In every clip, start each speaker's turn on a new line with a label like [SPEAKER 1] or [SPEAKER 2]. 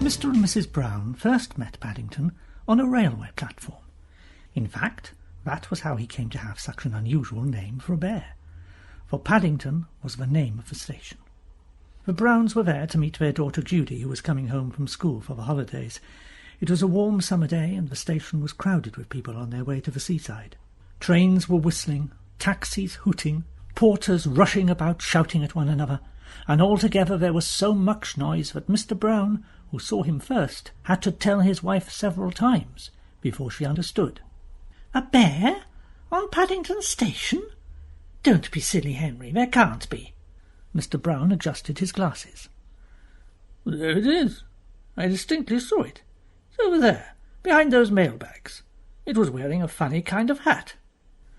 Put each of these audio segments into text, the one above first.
[SPEAKER 1] Mr. and Mrs. Brown first met Paddington on a railway platform. In fact, that was how he came to have such an unusual name for a bear, for Paddington was the name of the station. The Browns were there to meet their daughter Judy, who was coming home from school for the holidays. It was a warm summer day, and the station was crowded with people on their way to the seaside. Trains were whistling, taxis hooting, porters rushing about shouting at one another, and altogether there was so much noise that Mr. Brown, who saw him first, had to tell his wife several times before she understood. "A bear? On Paddington Station? Don't be silly, Henry, there can't be." Mr. Brown adjusted his glasses. "There it is. I distinctly saw it. It's over there, behind those mailbags. It was wearing a funny kind of hat."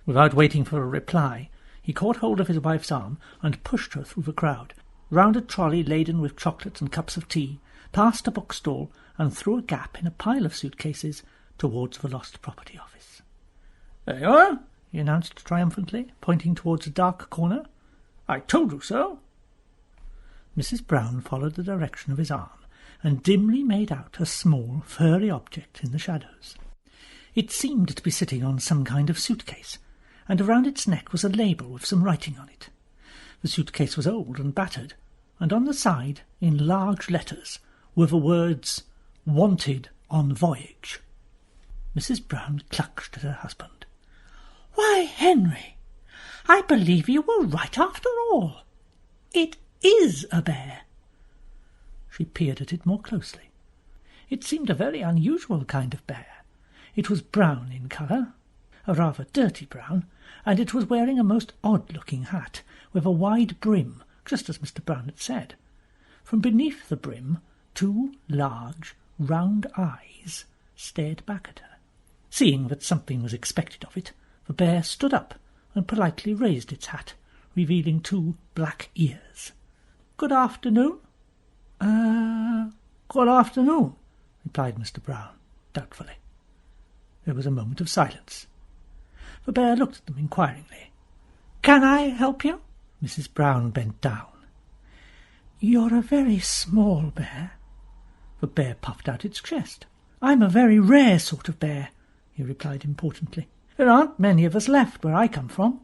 [SPEAKER 1] Without waiting for a reply, he caught hold of his wife's arm and pushed her through the crowd, round a trolley laden with chocolates and cups of tea, past a bookstall, and through a gap in a pile of suitcases towards the Lost Property Office. "There you are," he announced triumphantly, pointing towards a dark corner. "I told you so." Mrs. Brown followed the direction of his arm, and dimly made out a small, furry object in the shadows. It seemed to be sitting on some kind of suitcase, and around its neck was a label with some writing on it. The suitcase was old and battered, and on the side, in large letters, were the words, "Wanted on voyage." Mrs. Brown clutched at her husband. "Why, Henry, I believe you were right after all. It is a bear." She peered at it more closely. It seemed a very unusual kind of bear. It was brown in colour, a rather dirty brown, and it was wearing a most odd-looking hat with a wide brim, just as Mr. Brown had said. From beneath the brim, two large, round eyes stared back at her. Seeing that something was expected of it, the bear stood up and politely raised its hat, revealing two black ears. "Good afternoon." Good afternoon," replied Mr. Brown, doubtfully. There was a moment of silence. The bear looked at them inquiringly. "Can I help you?" Mrs. Brown bent down. "You're a very small bear." The bear puffed out its chest. "I'm a very rare sort of bear," he replied importantly. "There aren't many of us left where I come from."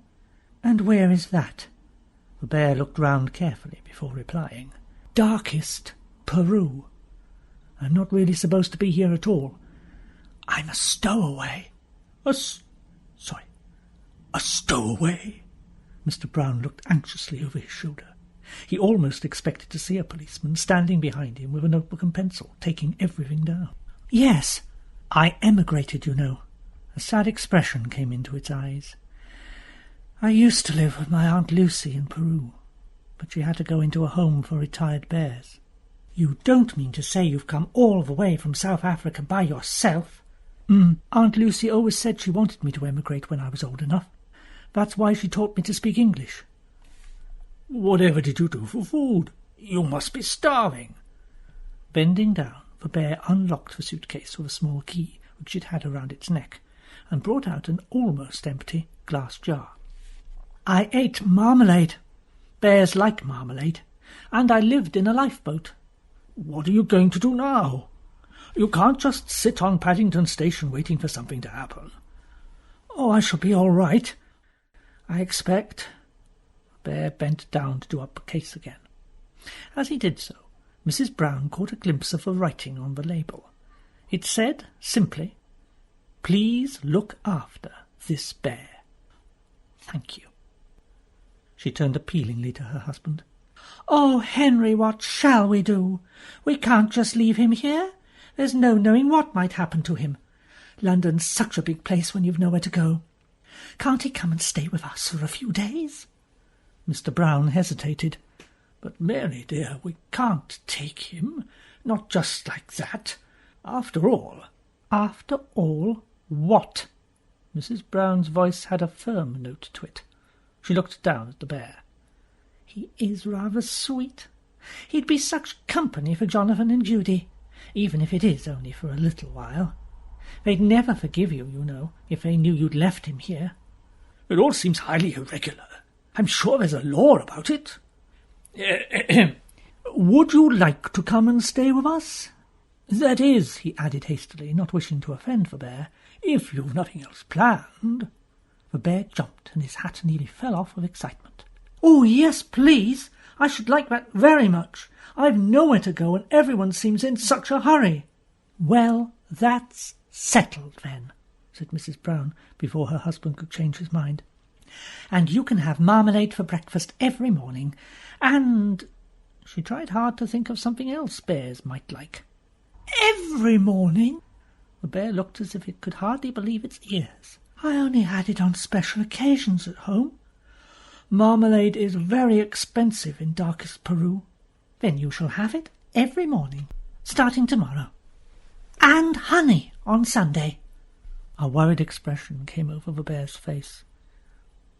[SPEAKER 1] "And where is that?" The bear looked round carefully before replying. "Darkest Peru. I'm not really supposed to be here at all. I'm a stowaway." A stowaway?" Mr. Brown looked anxiously over his shoulder. He almost expected to see a policeman standing behind him with a notebook and pencil, taking everything down. "Yes, I emigrated, you know." A sad expression came into its eyes. "I used to live with my Aunt Lucy in Peru, but she had to go into a home for retired bears." "You don't mean to say you've come all the way from South Africa by yourself?" Aunt Lucy always said she wanted me to emigrate when I was old enough. That's why she taught me to speak English." "Whatever did you do for food? You must be starving." Bending down, the bear unlocked the suitcase with a small key which it had around its neck, and brought out an almost empty glass jar. "I ate marmalade. Bears like marmalade. And I lived in a lifeboat." "What are you going to do now? You can't just sit on Paddington Station waiting for something to happen." "Oh, I shall be all right, I expect." The bear bent down to do up the case again. As he did so, Mrs. Brown caught a glimpse of the writing on the label. It said, simply, "Please look after this bear. Thank you." She turned appealingly to her husband. "Oh, Henry, what shall we do? We can't just leave him here. There's no knowing what might happen to him. London's such a big place when you've nowhere to go. Can't he come and stay with us for a few days?" Mr. Brown hesitated. "But, Mary, dear, we can't take him. Not just like that. After all—" "After all, what?" Mrs. Brown's voice had a firm note to it. She looked down at the bear. "He is rather sweet. He'd be such company for Jonathan and Judy, even if it is only for a little while. They'd never forgive you, you know, if they knew you'd left him here." "It all seems highly irregular. I'm sure there's a law about it." "Would you like to come and stay with us?" That is," he added hastily, not wishing to offend the bear, "if you've nothing else planned." The bear jumped, and his hat nearly fell off with excitement. "Oh, yes, please! I should like that very much. I've nowhere to go, and everyone seems in such a hurry." "Well, that's settled, then," said Mrs. Brown, before her husband could change his mind. "And you can have marmalade for breakfast every morning, and—" She tried hard to think of something else bears might like. "Every morning?" The bear looked as if it could hardly believe its ears. "I only had it on special occasions at home. Marmalade is very expensive in darkest Peru." "Then you shall have it every morning, starting tomorrow. And honey on Sunday." A worried expression came over the bear's face.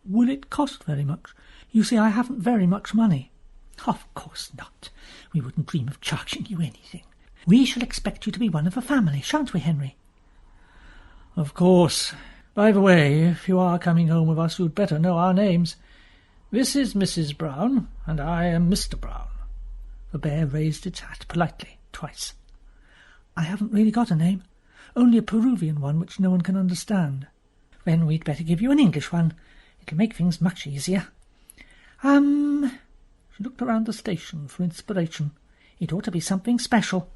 [SPEAKER 1] "Will it cost very much? You see, I haven't very much money." "Of course not. We wouldn't dream of charging you anything. We shall expect you to be one of the family, shan't we, Henry?" "Of course. By the way, if you are coming home with us, you'd better know our names. This is Mrs. Brown, and I am Mr. Brown." The bear raised its hat politely twice. "I haven't really got a name, only a Peruvian one which no one can understand." "Then we'd better give you an English one. It'll make things much easier. She looked around the station for inspiration. "It ought to be something special."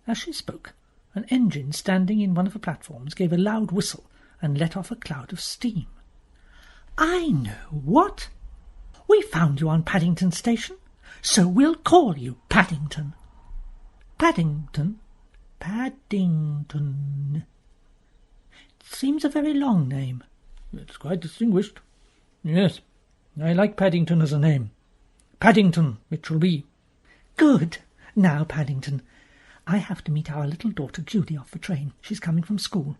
[SPEAKER 1] As she spoke, an engine standing in one of the platforms gave a loud whistle and let off a cloud of steam. "I know what! We found you on Paddington Station, so we'll call you Paddington." "Paddington? Paddington. It seems a very long name." "It's quite distinguished. Yes, I like Paddington as a name. Paddington it shall be." "Good. Now, Paddington, I have to meet our little daughter Judy off the train. She's coming from school.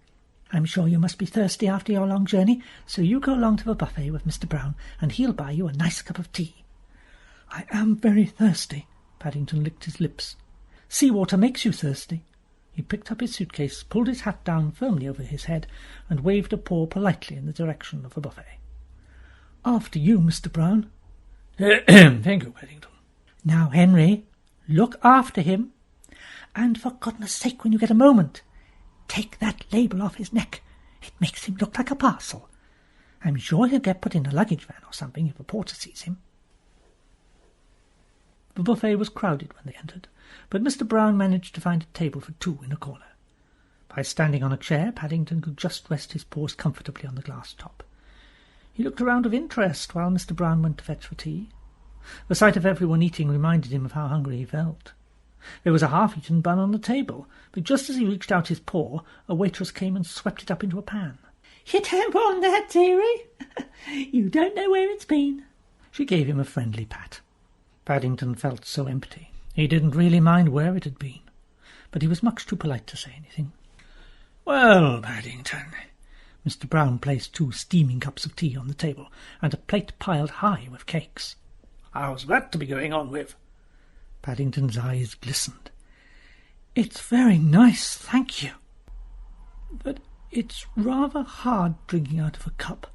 [SPEAKER 1] I'm sure you must be thirsty after your long journey, so you go along to the buffet with Mr. Brown, and he'll buy you a nice cup of tea." "I am very thirsty." Paddington licked his lips. "Sea-water makes you thirsty." He picked up his suitcase, pulled his hat down firmly over his head, and waved a paw politely in the direction of the buffet. "After you, Mr. Brown." "Thank you, Paddington." "Now, Henry, look after him. And for goodness' sake, when you get a moment, take that label off his neck. It makes him look like a parcel. I'm sure he'll get put in a luggage van or something if a porter sees him." The buffet was crowded when they entered, but Mr. Brown managed to find a table for two in a corner. By standing on a chair, Paddington could just rest his paws comfortably on the glass top. He looked around with interest while Mr. Brown went to fetch the tea. The sight of everyone eating reminded him of how hungry he felt. There was a half-eaten bun on the table, but just as he reached out his paw, a waitress came and swept it up into a pan. "You don't want that, dearie? You don't know where it's been." She gave him a friendly pat. Paddington felt so empty. He didn't really mind where it had been, but he was much too polite to say anything. "Well, Paddington." Mr. Brown placed 2 steaming cups of tea on the table, and a plate piled high with cakes. "How's that to be going on with?" Paddington's eyes glistened. "It's very nice, thank you. But it's rather hard drinking out of a cup.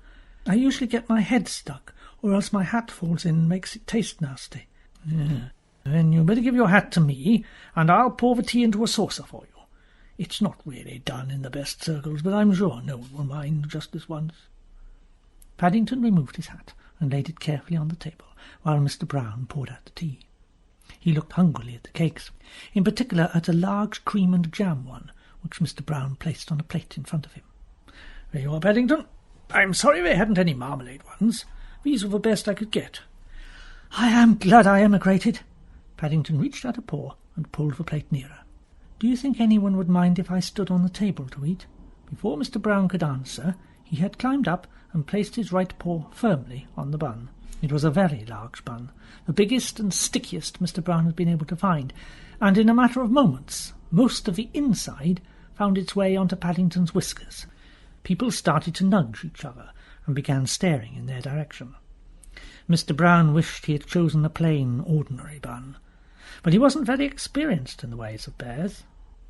[SPEAKER 1] I usually get my head stuck, or else my hat falls in and makes it taste nasty." "Yeah. Then you'd better give your hat to me, and I'll pour the tea into a saucer for you. It's not really done in the best circles, but I'm sure no one will mind just this once." Paddington removed his hat and laid it carefully on the table, while Mr. Brown poured out the tea. He looked hungrily at the cakes, in particular at a large cream and jam one, which Mr. Brown placed on a plate in front of him. "There you are, Paddington. I'm sorry they hadn't any marmalade ones. These were the best I could get." "I am glad I emigrated." Paddington reached out a paw and pulled the plate nearer. "Do you think anyone would mind if I stood on the table to eat?" Before Mr. Brown could answer, he had climbed up and placed his right paw firmly on the bun. It was a very large bun, the biggest and stickiest Mr. Brown had been able to find, and in a matter of moments most of the inside found its way onto Paddington's whiskers. People started to nudge each other and began staring in their direction. Mr. Brown wished he had chosen a plain, ordinary bun, but he wasn't very experienced in the ways of bears.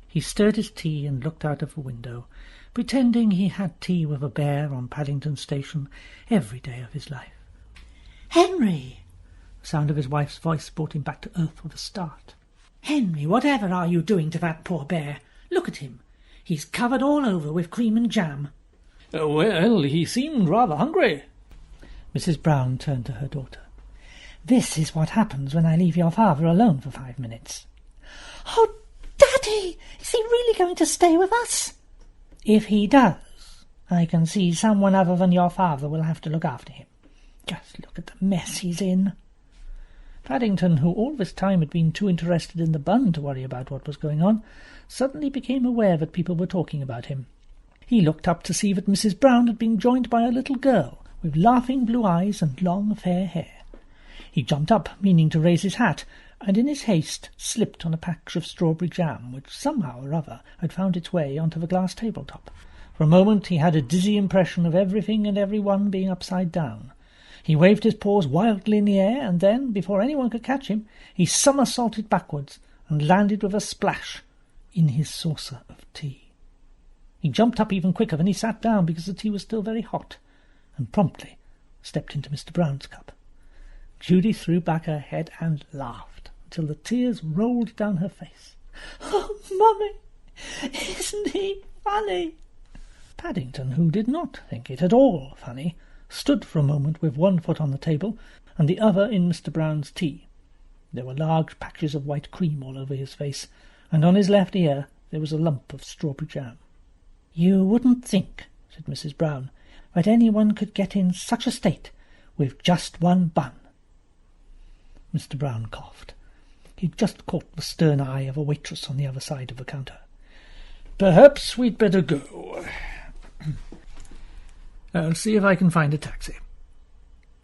[SPEAKER 1] He stirred his tea and looked out of the window, pretending he had tea with a bear on Paddington Station every day of his life. "Henry!" The sound of his wife's voice brought him back to earth with a start. "Henry, whatever are you doing to that poor bear? Look at him. He's covered all over with cream and jam."
[SPEAKER 2] Well, he seemed rather hungry."
[SPEAKER 1] Mrs. Brown turned to her daughter. "This is what happens when I leave your father alone for 5 minutes." "Oh, Daddy, is he really going to stay with us?" "If he does, I can see someone other than your father will have to look after him. Just look at the mess he's in." Paddington, who all this time had been too interested in the bun to worry about what was going on, suddenly became aware that people were talking about him. He looked up to see that Mrs. Brown had been joined by a little girl with laughing blue eyes and long fair hair. He jumped up, meaning to raise his hat, and in his haste slipped on a patch of strawberry jam which somehow or other had found its way onto the glass tabletop. For a moment he had a dizzy impression of everything and everyone being upside down. He waved his paws wildly in the air, and then, before anyone could catch him, he somersaulted backwards and landed with a splash in his saucer of tea. He jumped up even quicker than he sat down because the tea was still very hot, and promptly stepped into Mr. Brown's cup. Judy threw back her head and laughed until the tears rolled down her face. "Oh, Mummy, isn't he funny?" Paddington, who did not think it at all funny, stood for a moment with one foot on the table and the other in Mr. Brown's tea. There were large patches of white cream all over his face, and on his left ear there was a lump of strawberry jam. "You wouldn't think," said Mrs. Brown, "that anyone could get in such a state with just one bun." Mr. Brown coughed. He'd just caught the stern eye of a waitress on the other side of the counter.
[SPEAKER 2] "Perhaps we'd better go. I'll see if I can find a taxi."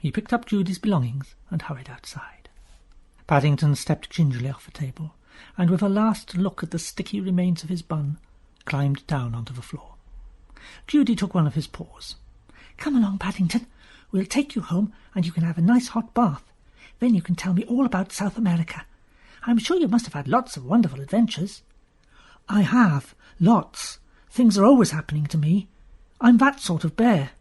[SPEAKER 1] He picked up Judy's belongings and hurried outside. Paddington stepped gingerly off the table, and with a last look at the sticky remains of his bun, climbed down onto the floor. Judy took one of his paws. "Come along, Paddington. We'll take you home, and you can have a nice hot bath. Then you can tell me all about South America. I'm sure you must have had lots of wonderful adventures." "I have, lots. Things are always happening to me. I'm that sort of bear."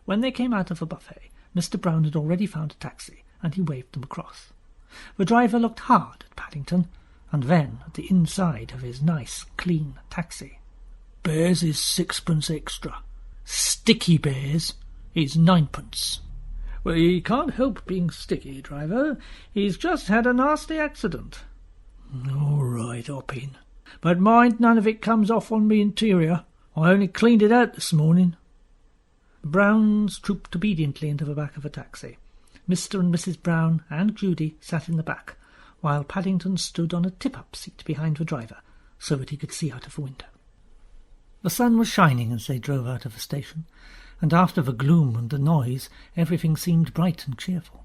[SPEAKER 1] When they came out of the buffet, Mr. Brown had already found a taxi, and he waved them across. The driver looked hard at Paddington, and then at the inside of his nice, clean taxi.
[SPEAKER 2] "Bears is 6pence extra. Sticky bears is 9pence. "Well, he can't help being sticky, driver. He's just had a nasty accident."
[SPEAKER 1] "All right, hop in.
[SPEAKER 2] But mind none of it comes off on me interior. I only cleaned it out this morning."
[SPEAKER 1] The Browns trooped obediently into the back of a taxi. Mr. and Mrs. Brown and Judy sat in the back, while Paddington stood on a tip-up seat behind the driver, so that he could see out of the window. The sun was shining as they drove out of the station, and after the gloom and the noise, everything seemed bright and cheerful.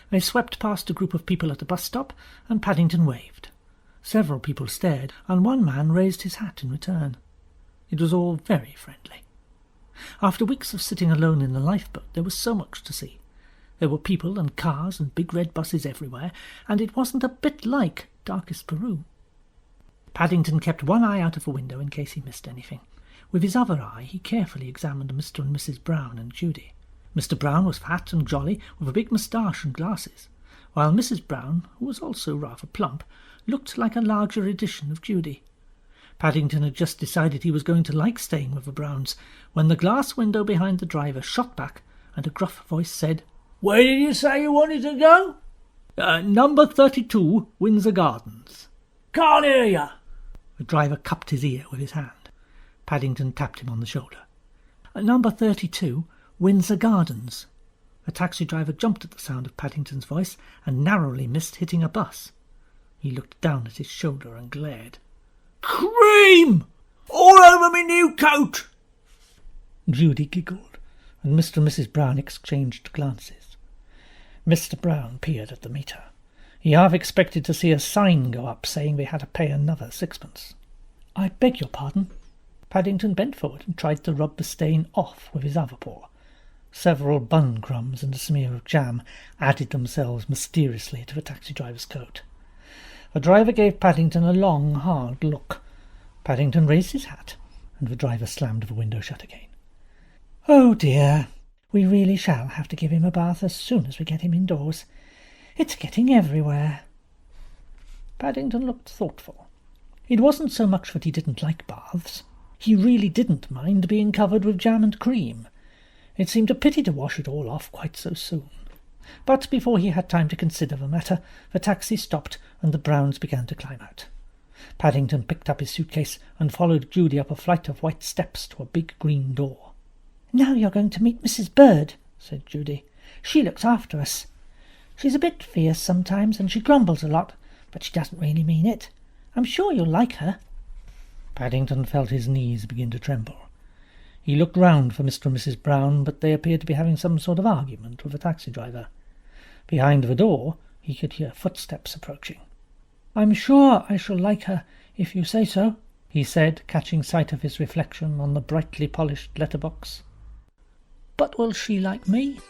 [SPEAKER 1] They swept past a group of people at a bus stop, and Paddington waved. Several people stared, and one man raised his hat in return. It was all very friendly. After weeks of sitting alone in the lifeboat, there was so much to see. There were people and cars and big red buses everywhere, and it wasn't a bit like darkest Peru. Paddington kept one eye out of the window in case he missed anything. With his other eye he carefully examined Mr. and Mrs. Brown and Judy. Mr. Brown was fat and jolly, with a big moustache and glasses, while Mrs. Brown, who was also rather plump, looked like a larger edition of Judy. Paddington had just decided he was going to like staying with the Browns, when the glass window behind the driver shot back, and a gruff voice said,
[SPEAKER 2] "Where did you say you wanted to go?"
[SPEAKER 1] Number 32, Windsor Gardens."
[SPEAKER 2] "Can't hear you."
[SPEAKER 1] The driver cupped his ear with his hand. Paddington tapped him on the shoulder. Number 32, Windsor Gardens." The taxi driver jumped at the sound of Paddington's voice and narrowly missed hitting a bus. He looked down at his shoulder and glared.
[SPEAKER 2] "Cream! All over me new coat!"
[SPEAKER 1] Judy giggled, and Mr. and Mrs. Brown exchanged glances. Mr. Brown peered at the meter. He half expected to see a sign go up saying they had to pay another 6pence. "I beg your pardon." Paddington bent forward and tried to rub the stain off with his other paw. Several bun crumbs and a smear of jam added themselves mysteriously to the taxi driver's coat. The driver gave Paddington a long, hard look. Paddington raised his hat, and the driver slammed the window shut again. "Oh dear, we really shall have to give him a bath as soon as we get him indoors. It's getting everywhere." Paddington looked thoughtful. It wasn't so much that he didn't like baths. He really didn't mind being covered with jam and cream. It seemed a pity to wash it all off quite so soon. But before he had time to consider the matter, the taxi stopped and the Browns began to climb out. Paddington picked up his suitcase and followed Judy up a flight of white steps to a big green door. "Now you're going to meet Mrs. Bird," said Judy. "She looks after us. She's a bit fierce sometimes and she grumbles a lot, but she doesn't really mean it. I'm sure you'll like her." Paddington felt his knees begin to tremble. He looked round for Mr. and Mrs. Brown, but they appeared to be having some sort of argument with the taxi driver. Behind the door he could hear footsteps approaching. "I'm sure I shall like her, if you say so," he said, catching sight of his reflection on the brightly polished letterbox. "But will she like me?"